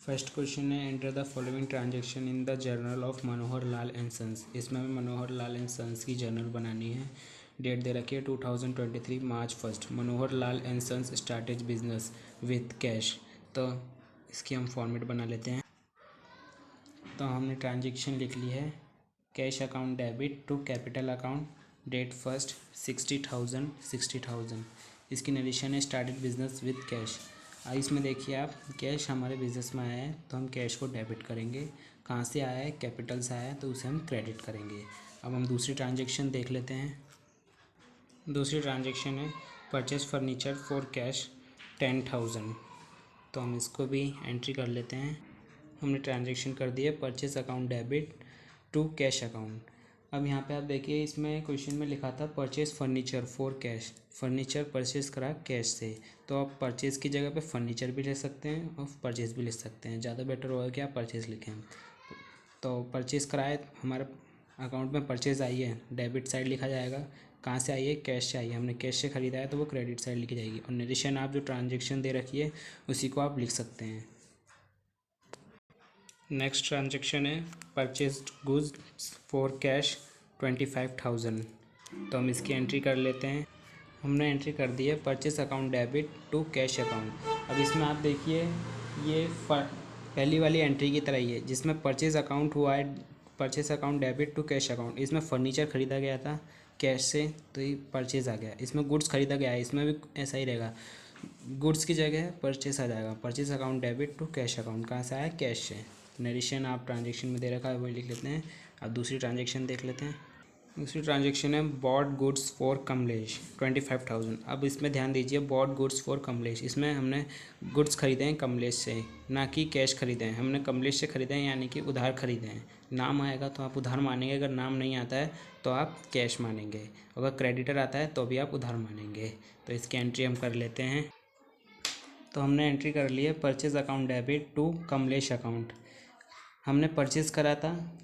First question है enter the following transaction in the journal of Manohar Lal and sons. इसमें हमें Manohar Lal and sons की journal बनानी है। डेट दे रखी है 2023 मार्च 1। Manohar Lal and sons started business with cash. तो इसकी हम फॉर्मेट बना लेते हैं। तो हमने ट्रांजेक्शन लिख ली है। Cash account debit to capital account, date first 60,000। इसकी नरेशन है स्टार्टेड बिजनेस विथ कैश। इसमें देखिए आप, कैश हमारे बिजनेस में आया है तो हम कैश को डेबिट करेंगे। कहाँ से आया है? कैपिटल से आया है तो उसे हम क्रेडिट करेंगे। अब हम दूसरी ट्रांजेक्शन देख लेते हैं। दूसरी ट्रांजेक्शन है परचेज फर्नीचर फॉर कैश 10,000। तो हम इसको भी एंट्री कर लेते हैं। हमने ट्रांजेक्शन कर दी है purchase account debit to cash account. अब यहाँ पे आप देखिए, इसमें क्वेश्चन में लिखा था purchase furniture for cash. Furniture purchase करा कैश से, तो आप परचेज़ की जगह पे फर्नीचर भी ले सकते हैं और परचेज़ भी ले सकते हैं। ज़्यादा बेटर होगा कि आप परचेज़ लिखें। तो परचेज़ कराए, हमारे अकाउंट में परचेज़ आई है, डेबिट साइड लिखा जाएगा। कहाँ से आई है? कैश से आई है। हमने कैश से ख़रीदा है तो वो क्रेडिट साइड लिखी जाएगी। और नरेशन आप जो ट्रांजेक्शन दे रखी है उसी को आप लिख सकते हैं। नेक्स्ट ट्रांजेक्शन है परचेज्ड गुड्स फॉर कैश 25,000। तो हम इसकी एंट्री कर लेते हैं। हमने एंट्री कर दी है purchase account debit to cash account. अब इसमें आप देखिए, ये पहली वाली एंट्री की तरह ही है जिसमें परचेज अकाउंट हुआ है, purchase account debit to cash account. इसमें फर्नीचर ख़रीदा गया था कैश से तो ये परचेज आ गया। इसमें गुड्स ख़रीदा गया है, इसमें भी ऐसा ही रहेगा, गुड्स की जगह परचेस आ जाएगा। Purchase account debit to cash account कहाँ से आया? कैश से। नरेशन आप ट्रांजेक्शन में दे रखा है वही लिख लेते हैं। अब दूसरी ट्रांजेक्शन देख लेते हैं। दूसरी ट्रांजेक्शन है बॉट गुड्स फॉर कमलेश 25,000। अब इसमें ध्यान दीजिए, बॉट गुड्स फॉर कमलेश, इसमें हमने गुड्स खरीदे हैं कमलेश से, ना कि कैश खरीदे हैं। हमने कमलेश से खरीदे हैं यानी कि उधार खरीदे हैं। नाम आएगा तो आप उधार मानेंगे, अगर नाम नहीं आता है तो आप कैश मानेंगे। अगर क्रेडिटर आता है तो भी आप उधार मानेंगे। तो इसकी एंट्री हम कर लेते हैं। तो हमने एंट्री कर ली है purchase account debit to Kamlesh account. हमने परचेज़ करा था,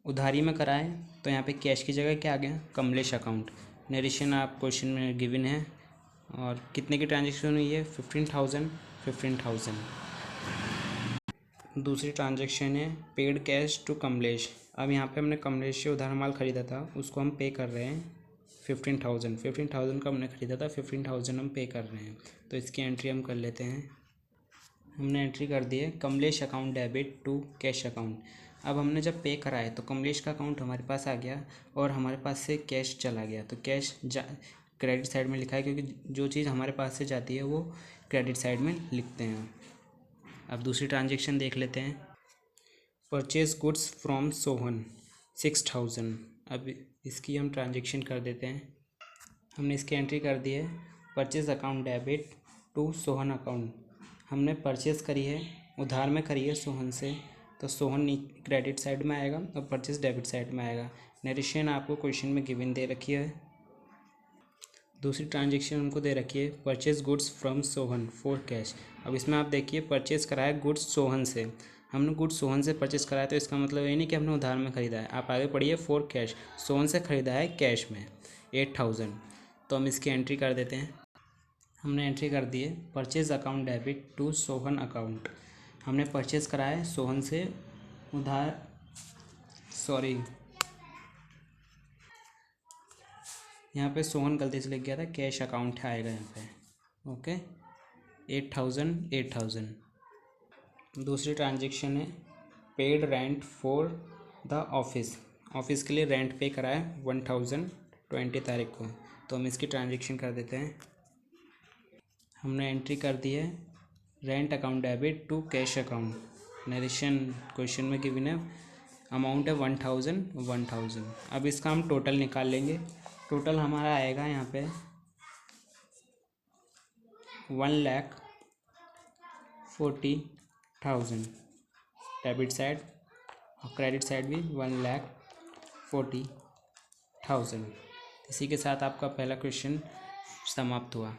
उधारी में करा है, तो यहाँ पे कैश की जगह क्या आ गया? कमलेश अकाउंट। नरेशन आप क्वेश्चन में गिवन है। और कितने की ट्रांजेक्शन हुई है? 15,000। दूसरी ट्रांजेक्शन है पेड कैश टू कमलेश। अब यहाँ पे हमने कमलेश से उधार माल ख़रीदा था, उसको हम पे कर रहे हैं 15,000 का हमने ख़रीदा था, 15,000 हम पे कर रहे हैं। तो इसकी एंट्री हम कर लेते हैं। हमने एंट्री कर दी है Kamlesh account debit to cash account. अब हमने जब पे करा है तो कमलेश का अकाउंट हमारे पास आ गया और हमारे पास से कैश चला गया, तो कैश क्रेडिट साइड में लिखा है, क्योंकि जो चीज़ हमारे पास से जाती है वो क्रेडिट साइड में लिखते हैं। अब दूसरी ट्रांजेक्शन देख लेते हैं। Purchase goods from Sohan 6,000। अब इसकी हम ट्रांजेक्शन कर देते हैं। हमने इसकी एंट्री कर दी है purchase account debit to Sohan account. हमने परचेज़ करी है, उधार में करी है सोहन से, तो सोहन क्रेडिट साइड में आएगा और परचेज डेबिट साइड में आएगा। नरेशन आपको क्वेश्चन में गिवन दे रखी है। दूसरी ट्रांजेक्शन हमको दे रखी है purchase goods from Sohan for cash. अब इसमें आप देखिए, परचेज़ करा है गुड्स सोहन से। हमने गुड्स सोहन से परचेज़ कराया तो इसका मतलब ये नहीं कि हमने उधार में ख़रीदा है। आप आगे पढ़िए, फॉर कैश, सोहन से ख़रीदा है कैश में 8,000। तो हम इसकी एंट्री कर देते हैं। हमने एंट्री कर दी है purchase account debit to Sohan account. हमने परचेज़ कराया है सोहन से उधार, यहाँ पे सोहन गलती से लिख गया था, कैश अकाउंट आएगा यहाँ पे। ओके, 8,000। दूसरी ट्रांजेक्शन है paid rent for the office. Office के लिए रेंट पे कराया 1,000 20 तारीख को। तो हम इसकी ट्रांजेक्शन कर देते हैं। हमने एंट्री कर दी है rent account debit to cash account. Narration question में गिवन है, अमाउंट है 1,000। अब इसका हम टोटल निकाल लेंगे। टोटल हमारा आएगा यहाँ पे 1,40,000 डेबिट साइड और क्रेडिट साइड भी 1,40,000। इसी के साथ आपका पहला क्वेश्चन समाप्त हुआ।